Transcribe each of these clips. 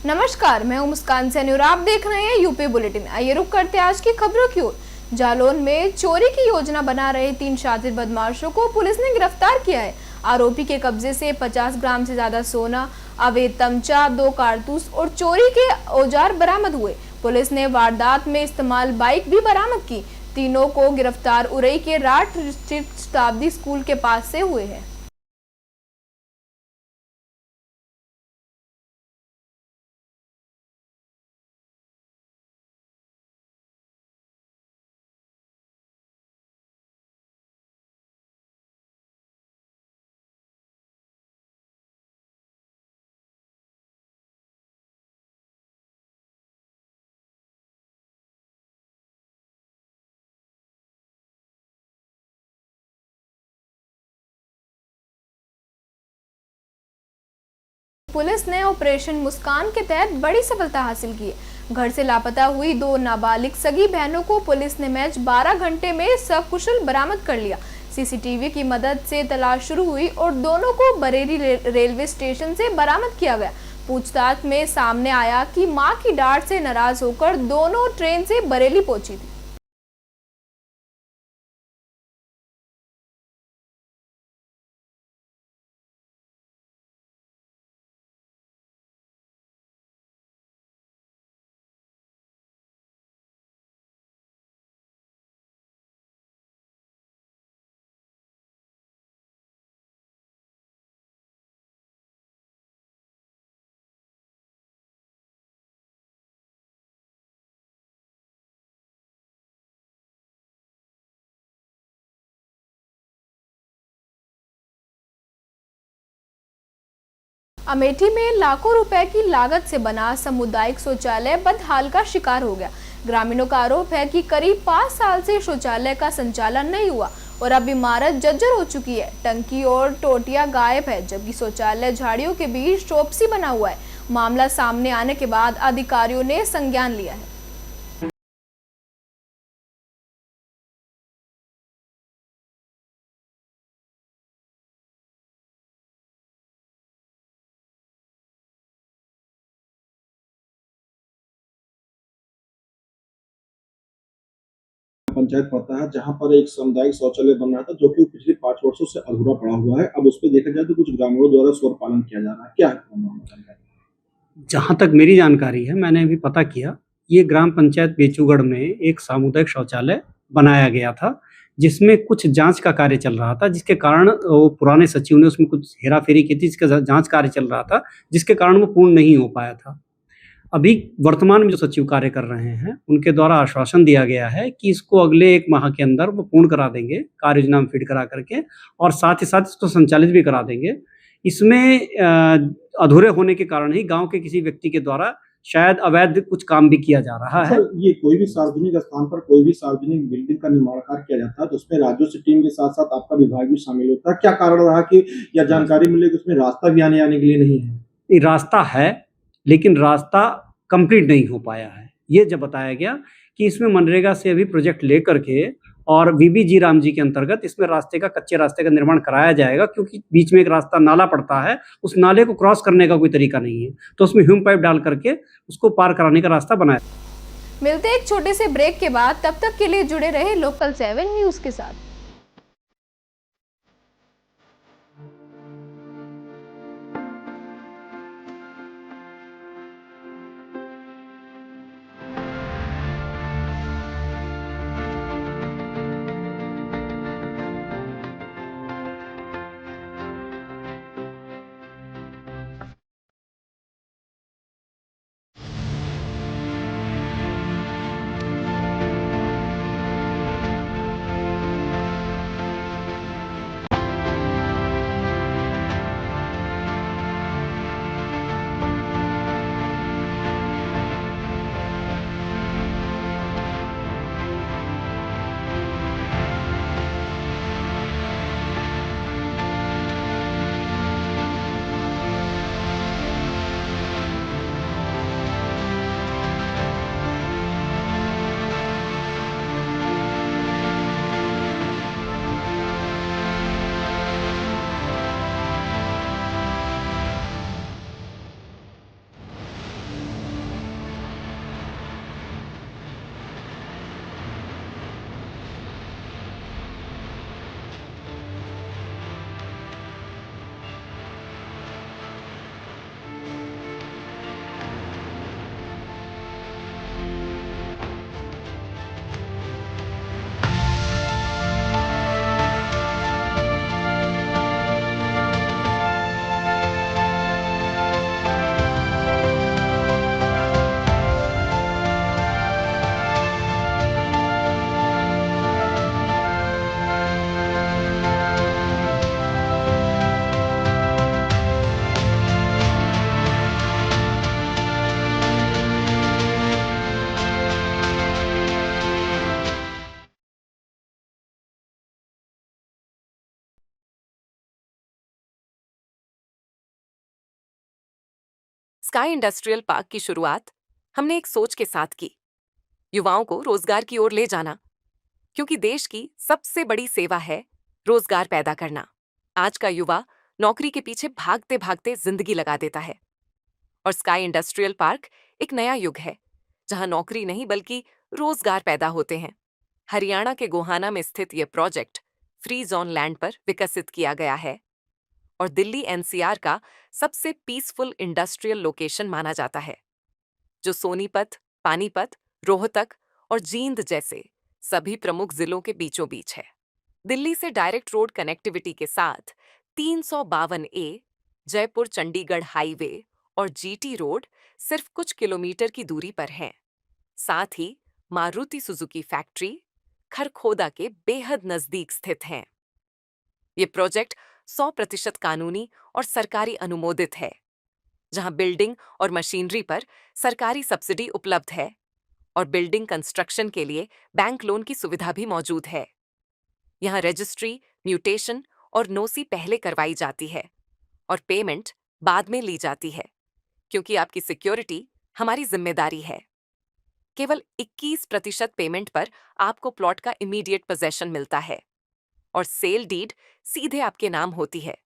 नमस्कार, मैं हूं मुस्कान सैनी और आप देख रहे हैं यूपी बुलेटिन। आइए रुक करते हैं आज की खबरों की ओर। जालौन में चोरी की योजना बना रहे 3 शातिर बदमाशों को पुलिस ने गिरफ्तार किया है। आरोपी के कब्जे से 50 ग्राम से ज्यादा सोना, अवैध तमचा, 2 कारतूस और चोरी के औजार बरामद हुए। पुलिस ने वारदात में इस्तेमाल बाइक भी बरामद की। तीनों को गिरफ्तार उरई के राठ स्थित शताब्दी स्कूल के पास से हुए हैं। पुलिस ने ऑपरेशन मुस्कान के तहत बड़ी सफलता हासिल की है। घर से लापता हुई 2 नाबालिग सगी बहनों को पुलिस ने मैच 12 घंटे में सकुशल बरामद कर लिया। सीसीटीवी की मदद से तलाश शुरू हुई और दोनों को बरेली रेलवे स्टेशन से बरामद किया गया। पूछताछ में सामने आया कि मां की डांट से नाराज होकर दोनों ट्रेन से बरेली पहुंची थी। अमेठी में लाखों रुपए की लागत से बना सामुदायिक शौचालय बदहाल का शिकार हो गया। ग्रामीणों का आरोप है कि करीब 5 साल से शौचालय का संचालन नहीं हुआ और अब इमारत जर्जर हो चुकी है। टंकी और टोटियां गायब है, जबकि शौचालय झाड़ियों के बीच चौपसी बना हुआ है। मामला सामने आने के बाद अधिकारियों ने संज्ञान लिया है। पंचायत पड़ता है जहां पर एक सामुदायिक शौचालय बन रहा था जो कि पिछले 5 वर्षों से अधूरा पड़ा हुआ है। अब उस पर देखा जाए तो कुछ ग्रामीणों द्वारा शोर पालन किया जा रहा है। क्या है जानकारी? जहाँ तक मेरी जानकारी है, मैंने अभी पता किया, ये ग्राम पंचायत बेचूगढ़ में एक सामुदायिक शौचालय बनाया गया था, जिसमें कुछ जांच का कार्य चल रहा था, जिसके कारण वो पुराने सचिव ने उसमें कुछ हेरा-फेरी की थी, जिसका जांच कार्य चल रहा था, जिसके कारण वो पूर्ण नहीं हो पाया था। अभी वर्तमान में जो सचिव कार्य कर रहे हैं, उनके द्वारा आश्वासन दिया गया है कि इसको अगले 1 माह के अंदर वो पूर्ण करा देंगे, कार्य योजना में फीड करा करके, और साथ ही साथ इसको संचालित भी करा देंगे। इसमें अधूरे होने के कारण ही गाँव के किसी व्यक्ति के द्वारा शायद अवैध कुछ काम भी किया जा रहा है। ये कोई भी सार्वजनिक स्थान पर कोई भी सार्वजनिक बिल्डिंग का निर्माण कार्य किया जाता है तो उसमें राजस्व टीम के साथ-साथ आपका विभाग भी शामिल होता है। क्या कारण रहा कि या जानकारी मिली कि उसमें रास्ता भी आने के लिए नहीं है? ये रास्ता है, लेकिन रास्ता कंप्लीट नहीं हो पाया है। ये जब बताया गया कि इसमें मनरेगा से अभी प्रोजेक्ट लेकर के और वीबीजी राम जी के अंतर्गत इसमें रास्ते का, कच्चे रास्ते का निर्माण कराया जाएगा, क्योंकि बीच में एक रास्ता नाला पड़ता है, उस नाले को क्रॉस करने का कोई तरीका नहीं है, तो उसमें ह्यूम पाइप डाल करके उसको पार कराने का रास्ता बनाया। मिलते हैं एक छोटे से ब्रेक के बाद, तब तक के लिए जुड़े रहे लोकल 7 न्यूज के साथ। स्काई इंडस्ट्रियल पार्क की शुरुआत हमने एक सोच के साथ की, युवाओं को रोजगार की ओर ले जाना, क्योंकि देश की सबसे बड़ी सेवा है रोजगार पैदा करना। आज का युवा नौकरी के पीछे भागते भागते जिंदगी लगा देता है और स्काई इंडस्ट्रियल पार्क एक नया युग है जहां नौकरी नहीं बल्कि रोजगार पैदा होते हैं। हरियाणा के गोहाना में स्थित यह प्रोजेक्ट फ्री जोन लैंड पर विकसित किया गया है और दिल्ली एनसीआर का सबसे पीसफुल इंडस्ट्रियल लोकेशन माना जाता है, जो सोनीपत, पानीपत, रोहतक और जींद जैसे सभी प्रमुख जिलों के बीचों बीच है। दिल्ली से डायरेक्ट रोड कनेक्टिविटी के साथ 352A, जयपुर चंडीगढ़ हाईवे और जीटी रोड सिर्फ कुछ किलोमीटर की दूरी पर हैं। साथ ही मारुति सुजुकी फैक्ट्री खरखोदा के बेहद नजदीक स्थित हैं। ये प्रोजेक्ट 100% कानूनी और सरकारी अनुमोदित है, जहां बिल्डिंग और मशीनरी पर सरकारी सब्सिडी उपलब्ध है और बिल्डिंग कंस्ट्रक्शन के लिए बैंक लोन की सुविधा भी मौजूद है। यहां रजिस्ट्री, म्यूटेशन और नोसी पहले करवाई जाती है और पेमेंट बाद में ली जाती है, क्योंकि आपकी सिक्योरिटी हमारी जिम्मेदारी है। केवल 21% पेमेंट पर आपको प्लॉट का इमीडिएट पोजेशन मिलता है और सेल डीड सीधे आपके नाम होती है,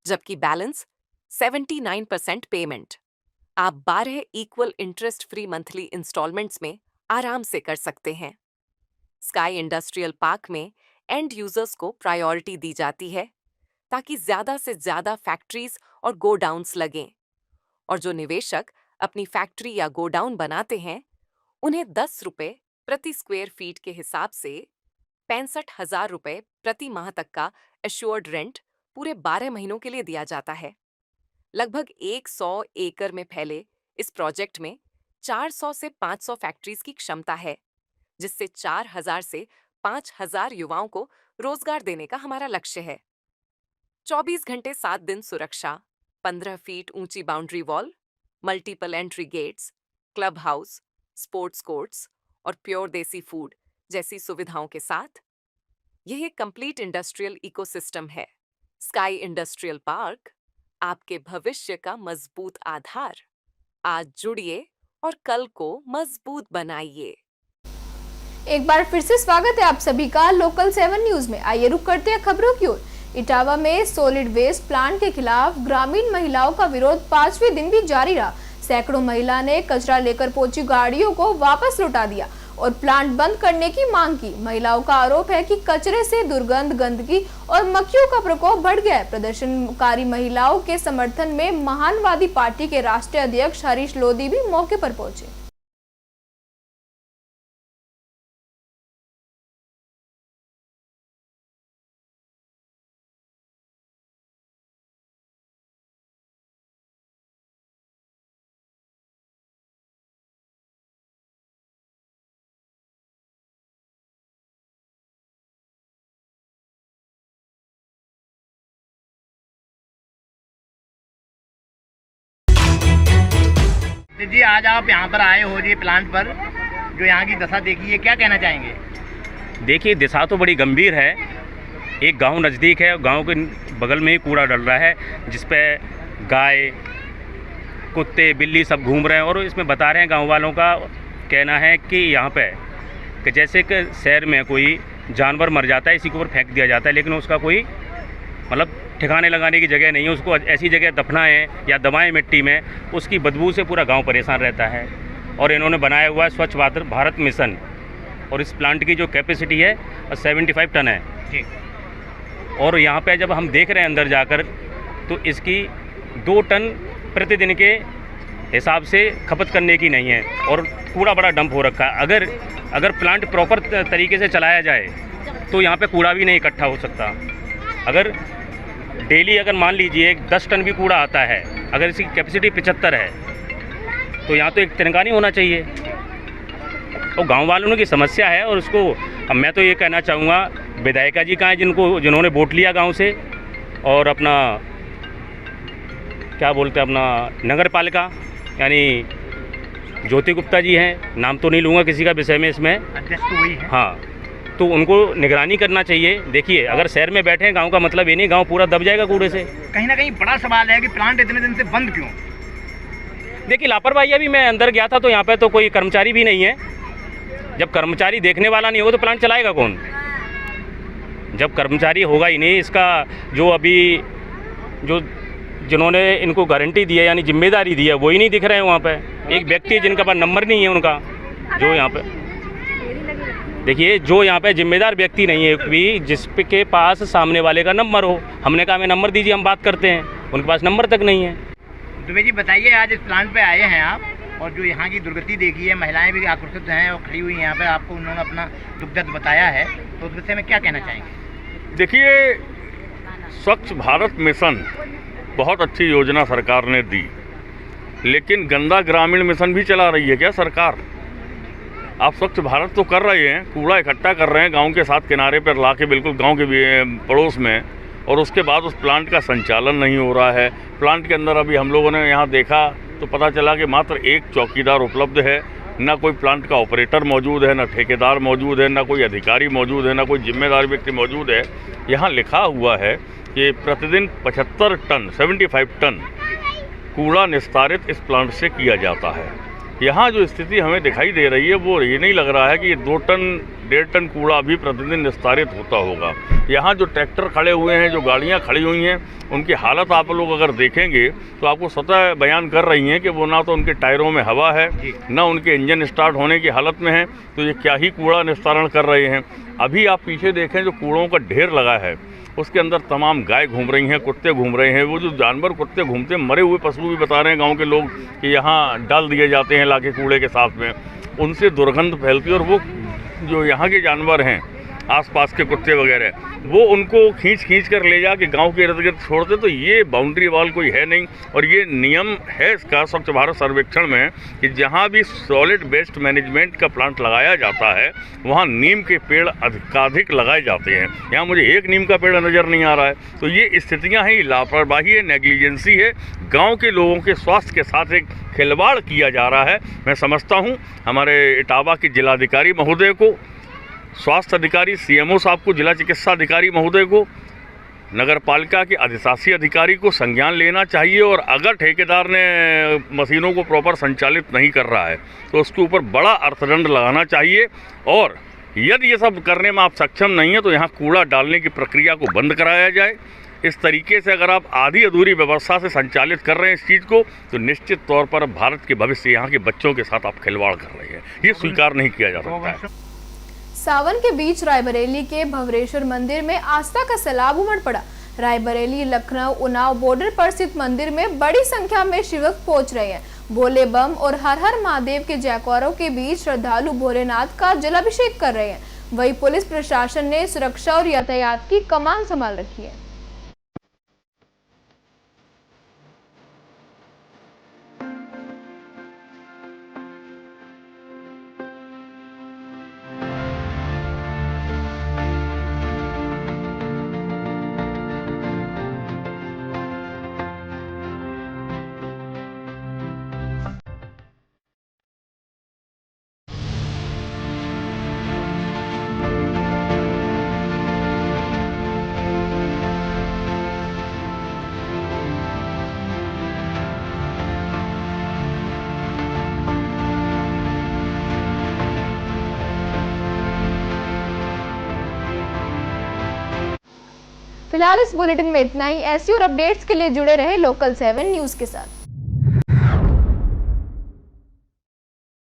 जबकि बैलेंस 79% पेमेंट आप 12 equal interest free monthly instalments में आराम से कर सकते हैं। स्काई इंडस्ट्रियल पार्क में एंड यूजर्स को प्रायोरिटी दी जाती है ताकि ज्यादा से ज्यादा फैक्ट्रीज और गोडाउन्स लगें और जो निवेशक अपनी फैक्ट्री या गोडाउन बनाते हैं उन्हें 10 रुपए प्रति स्क्वायर फीट के हिसाब से 65,000 रुपए प्रति माह तक का एश्योर्ड रेंट पूरे 12 महीनों के लिए दिया जाता है। लगभग 100 एकड़ में फैले इस प्रोजेक्ट में 400 से 500 फैक्ट्रीज की क्षमता है, जिससे 4,000 से 5,000 युवाओं को रोजगार देने का हमारा लक्ष्य है। 24 घंटे 7 दिन सुरक्षा, 15 फीट ऊंची boundary wall, multiple entry gates, club house, sports courts और प्योर देसी फूड जैसी सुविधाओं के साथ यह एक कंप्लीट इंडस्ट्रियल इकोसिस्टम है। स्काई इंडस्ट्रियल पार्क, आपके भविष्य का मजबूत आधार। आज जुड़िए और कल को मजबूत बनाइए। एक बार फिर से स्वागत है आप सभी का लोकल 7 न्यूज में। आइए रुक करते हैं खबरों की ओर। इटावा में सॉलिड वेस्ट प्लांट के खिलाफ ग्रामीण महिलाओं का विरोध 5वें दिन भी जारी रहा। सैकड़ों महिला ने कचरा लेकर पहुंची गाड़ियों को वापस लौटा दिया और प्लांट बंद करने की मांग की। महिलाओं का आरोप है कि कचरे से दुर्गंध, गंदगी और मक्खियों का प्रकोप बढ़ गया है। प्रदर्शनकारी महिलाओं के समर्थन में महानवादी पार्टी के राष्ट्रीय अध्यक्ष हरीश लोधी भी मौके पर पहुंचे। जी आज आप यहाँ पर आए हो जी प्लांट पर, जो यहाँ की दशा देखिए, क्या कहना चाहेंगे? देखिए, दिशा तो बड़ी गंभीर है। एक गांव नज़दीक है, गांव के बगल में ही कूड़ा डल रहा है, जिस पे गाय, कुत्ते, बिल्ली सब घूम रहे हैं और इसमें बता रहे हैं, गांव वालों का कहना है कि यहाँ पे कि जैसे कि शहर में कोई जानवर मर जाता है, इसी के ऊपर फेंक दिया जाता है, लेकिन उसका कोई मतलब ठिकाने लगाने की जगह नहीं है। उसको ऐसी जगह दफनाएं या दबाएं मिट्टी में, उसकी बदबू से पूरा गांव परेशान रहता है। और इन्होंने बनाया हुआ है स्वच्छ भारत मिशन, और इस प्लांट की जो कैपेसिटी है 75 टन है। और यहाँ पे जब हम देख रहे हैं अंदर जाकर, तो इसकी 2 टन प्रतिदिन के हिसाब से खपत करने की नहीं है और कूड़ा बड़ा डंप हो रखा है। अगर प्लांट प्रॉपर तरीके से चलाया जाए तो यहाँ पे कूड़ा भी नहीं इकट्ठा हो सकता। अगर डेली अगर मान लीजिए 10 टन भी कूड़ा आता है, अगर इसकी कैपेसिटी 75 है, तो यहाँ तो एक तिनका नहीं होना चाहिए। और गांव वालों की समस्या है, और उसको अब मैं तो ये कहना चाहूँगा, विधायिका जी कहाँ हैं जिन्होंने वोट लिया गांव से, और अपना क्या बोलते हैं, अपना नगर पालिका यानी ज्योति गुप्ता जी हैं, नाम तो नहीं लूँगा किसी का विषय में, इसमें अध्यक्ष तो वही है। हाँ, तो उनको निगरानी करना चाहिए। देखिए, अगर शहर में बैठे हैं, गांव का मतलब ये नहीं गांव पूरा दब जाएगा कूड़े से। कहीं ना कहीं बड़ा सवाल है कि प्लांट इतने दिन से बंद क्यों? देखिए लापरवाही, अभी मैं अंदर गया था तो यहाँ पे तो कोई कर्मचारी भी नहीं है। जब कर्मचारी देखने वाला नहीं होगा तो प्लांट चलाएगा कौन? जब कर्मचारी होगा ही नहीं, इसका जो अभी जो जिन्होंने इनको गारंटी दी है यानी जिम्मेदारी दी है वही नहीं दिख रहे हैं वहाँ पे। एक व्यक्ति है जिनका पास नंबर नहीं है उनका, जो यहाँ पे देखिए, जो यहाँ पे जिम्मेदार व्यक्ति नहीं है भी जिसके पास सामने वाले का नंबर हो। हमने कहा हमें नंबर दीजिए, हम बात करते हैं, उनके पास नंबर तक नहीं है। दुबे जी बताइए, आज इस प्लांट पे आए हैं आप और जो यहाँ की दुर्गति देखी है, महिलाएं भी आक्रोशित हैं और खड़ी हुई हैं यहाँ पे, आपको उन्होंने अपना दुख दर्द बताया है, तो उस विषय में क्या कहना चाहेंगे? देखिए, स्वच्छ भारत मिशन बहुत अच्छी योजना सरकार ने दी, लेकिन गंदा ग्रामीण मिशन भी चला रही है क्या सरकार? आप स्वच्छ भारत तो कर रहे हैं, कूड़ा इकट्ठा कर रहे हैं गांव के साथ किनारे पर ला के, बिल्कुल गांव के पड़ोस में, और उसके बाद उस प्लांट का संचालन नहीं हो रहा है। प्लांट के अंदर अभी हम लोगों ने यहाँ देखा तो पता चला कि मात्र एक चौकीदार उपलब्ध है, ना कोई प्लांट का ऑपरेटर मौजूद है, ना ठेकेदार मौजूद है, ना कोई अधिकारी मौजूद है, ना कोई जिम्मेदार व्यक्ति मौजूद है। यहाँ लिखा हुआ है कि प्रतिदिन 75 टन कूड़ा निस्तारित इस प्लांट से किया जाता है। यहाँ जो स्थिति हमें दिखाई दे रही है वो ये नहीं लग रहा है कि 2 टन 1.5 टन कूड़ा भी प्रतिदिन निस्तारित होता होगा। यहाँ जो ट्रैक्टर खड़े हुए हैं, जो गाड़ियाँ खड़ी हुई हैं, उनकी हालत आप लोग अगर देखेंगे तो आपको स्वतः बयान कर रही हैं कि वो ना तो उनके टायरों में हवा है, ना उनके इंजन स्टार्ट होने की हालत में है, तो ये क्या ही कूड़ा निस्तारण कर रहे हैं। अभी आप पीछे देखें, जो कूड़ों का ढेर लगा है उसके अंदर तमाम गाय घूम रही हैं, कुत्ते घूम रहे हैं। वो जो जानवर कुत्ते घूमते, मरे हुए पशु भी बता रहे हैं गांव के लोग कि यहाँ डाल दिए जाते हैं लाके कूड़े के साथ में, उनसे दुर्गंध फैलती है। और वो जो यहाँ के जानवर हैं, आसपास के कुत्ते वगैरह, वो उनको खींच कर ले जाके गांव के इर्द गिर्द छोड़ते। तो ये बाउंड्री वॉल कोई है नहीं, और ये नियम है इसका स्वच्छ भारत सर्वेक्षण में कि जहां भी सॉलिड वेस्ट मैनेजमेंट का प्लांट लगाया जाता है वहां नीम के पेड़ अधिकाधिक लगाए जाते हैं। यहाँ मुझे एक नीम का पेड़ नज़र नहीं आ रहा है। तो ये स्थितियाँ हैं, लापरवाही है, नेग्लिजेंसी है, गाँव के लोगों के स्वास्थ्य के साथ एक खिलवाड़ किया जा रहा है। मैं समझता हूँ हमारे इटावा के जिलाधिकारी महोदय को, स्वास्थ्य अधिकारी सीएमओ साहब को, जिला चिकित्सा अधिकारी महोदय को, नगर पालिका के अधिशासी अधिकारी को संज्ञान लेना चाहिए। और अगर ठेकेदार ने मशीनों को प्रॉपर संचालित नहीं कर रहा है तो उसके ऊपर बड़ा अर्थदंड लगाना चाहिए। और यदि ये सब करने में आप सक्षम नहीं है तो यहाँ कूड़ा डालने की प्रक्रिया को बंद कराया जाए। इस तरीके से अगर आप आधी अधूरी व्यवस्था से संचालित कर रहे हैं इस चीज़ को, तो निश्चित तौर पर भारत के भविष्य, यहाँ के बच्चों के साथ आप खिलवाड़ कर रहे हैं। ये स्वीकार नहीं किया जा सकता है। सावन के बीच रायबरेली के भंवरेश्वर मंदिर में आस्था का सैलाब उमड़ पड़ा। रायबरेली लखनऊ उन्नाव बॉर्डर पर स्थित मंदिर में बड़ी संख्या में शिवभक्त पहुंच रहे हैं। भोले बम और हर हर महादेव के जयकारों के बीच श्रद्धालु भोलेनाथ का जलाभिषेक कर रहे हैं। वहीं पुलिस प्रशासन ने सुरक्षा और यातायात की कमान संभाल रखी है। फिलहाल इस बुलेटिन में इतना ही। ऐसी और अपडेट्स के लिए जुड़े रहे लोकल 7 न्यूज के साथ।